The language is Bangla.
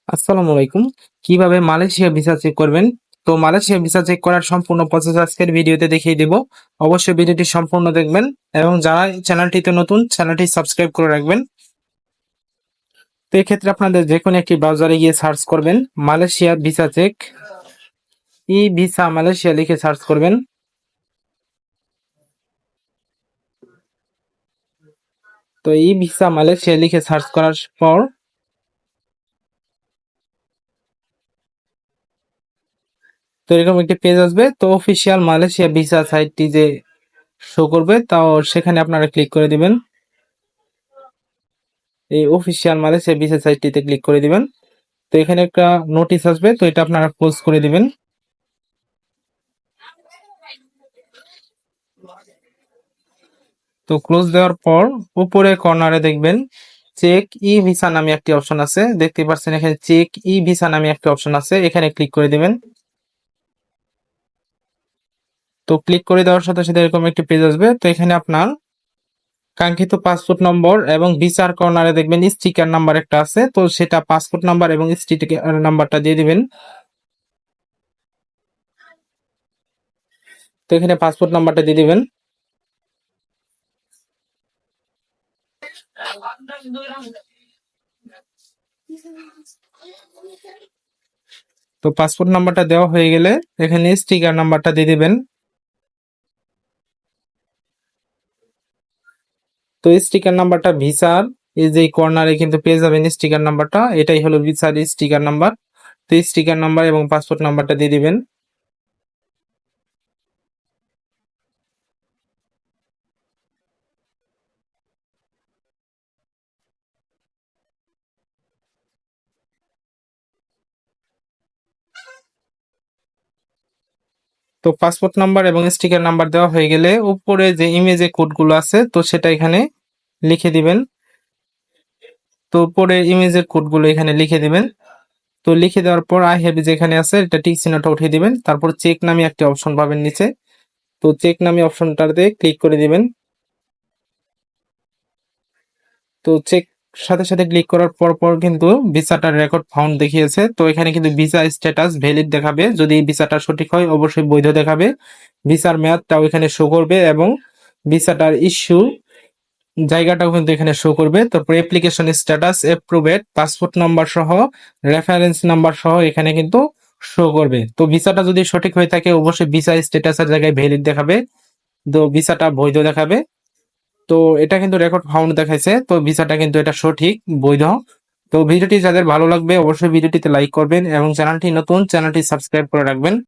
আসসালামু আলাইকুম। কিভাবে মালয়েশিয়া ভিসা চেক করবেন? তো মালয়েশিয়া ভিসা চেক করার সম্পূর্ণ প্রসেস আজকের ভিডিওতে দেখিয়ে দিব। অবশ্যই ভিডিওটি সম্পূর্ণ দেখবেন এবং যারা এই চ্যানেলটিতে নতুন, চ্যানেলটি সাবস্ক্রাইব করে রাখবেন। তো এক্ষেত্রে আপনাদের যে কোনো একটি ব্রাউজারে গিয়ে সার্চ করবেন মালয়েশিয়া ভিসা চেক, ই ভিসা মালয়েশিয়া লিখে সার্চ করবেন। তো ই ভিসা মালয়েশিয়া লিখে সার্চ করার পর তো এরকম একটি পেজ আসবে। তো অফিসিয়াল মালয়েশিয়া ভিসা সাইটটি যে শো করবে, তাও সেখানে আপনারা ক্লিক করে দিবেন। এই অফিসিয়াল মালয়েশিয়া ভিসা সাইটটিতে ক্লিক করে দিবেন। তো এখানে একটা নোটিশ আসবে, তো এটা আপনারা ক্লোজ করে দিবেন। তো ক্লোজ দেওয়ার পর উপরে কর্নারে দেখবেন চেক ই ভিসা নামে একটি অপশন আছে, দেখতে পাচ্ছেন এখানে চেক ই ভিসা নামে একটি অপশন আছে, এখানে ক্লিক করে দিবেন। তো ক্লিক করে দেওয়ার সাথে সাথে এরকম একটি পেজ আসবে। তো এখানে আপনার কাঙ্ক্ষিত পাসপোর্ট নম্বর এবং ভিসার কর্নারে দেখবেন স্টিকার নাম্বার একটা আছে, তো সেটা পাসপোর্ট নাম্বার এবং স্টিকার নাম্বারটা দিয়ে দিবেন। তো এখানে পাসপোর্ট নাম্বারটা দিয়ে দিবেন। তো পাসপোর্ট নাম্বারটা দেওয়া হয়ে গেলে এখানে স্টিকার নাম্বারটা দিয়ে দিবেন। তো স্টিকার নাম্বারটা ভিসার এই যে কর্নারে কিন্তু পেয়ে যাবেন স্টিকার নাম্বারটা, এটাই হলো ভিসার স্টিকার নাম্বার। তো স্টিকার নাম্বার এবং পাসপোর্ট নাম্বারটা দিয়ে দিবেন। তো পাসপোর্ট নাম্বার এবং স্টিকার নাম্বার দেওয়া হয়ে গেলে উপরে যে ইমেজে কোডগুলো আছে তো সেটা এখানে লিখে দিবেন। তো উপরে ইমেজের কোডগুলো এখানে লিখে দিবেন। তো লিখে দেওয়ার পর আই হ্যাভ যেখানে আছে এটা টিক চিহ্নটা উঠিয়ে দিবেন। তারপর চেক নামে একটা অপশন পাবেন নিচে, তো চেক নামে অপশনটাতে ক্লিক করে দিবেন। তো চেক সাথে সাথে ক্লিক করার পর পর কিন্তু ভিসাটার রেকর্ড ফাউন্ড দেখিয়েছে। তো এখানে কিন্তু ভিসা স্ট্যাটাস ভ্যালিড দেখাবে, যদি ভিসাটা সঠিক হয় অবশ্যই বৈধ দেখাবে। ভিসার মেয়াদটাও এখানে শো করবে এবং ভিসাটার ইস্যু জায়গাটাও কিন্তু এখানে শো করবে। তারপর application status approved passport number সহ রেফারেন্স নাম্বার সহ এখানে কিন্তু শো করবে। তো ভিসাটা যদি সঠিক হয়ে থাকে অবশ্যই ভিসা স্ট্যাটাসের জায়গায় ভ্যালিড দেখাবে, তো ভিসাটা বৈধ দেখাবে। তো এটা কিন্তু রেকর্ড ফাউন্ড দেখাইছে, তো ভিসাটা কিন্তু এটা সঠিক বৈধ। তো ভিডিওটি যাদের ভালো লাগবে অবশ্যই ভিডিওটিতে লাইক করবেন এবং চ্যানেলটি নতুন, চ্যানেলটি সাবস্ক্রাইব করে রাখবেন।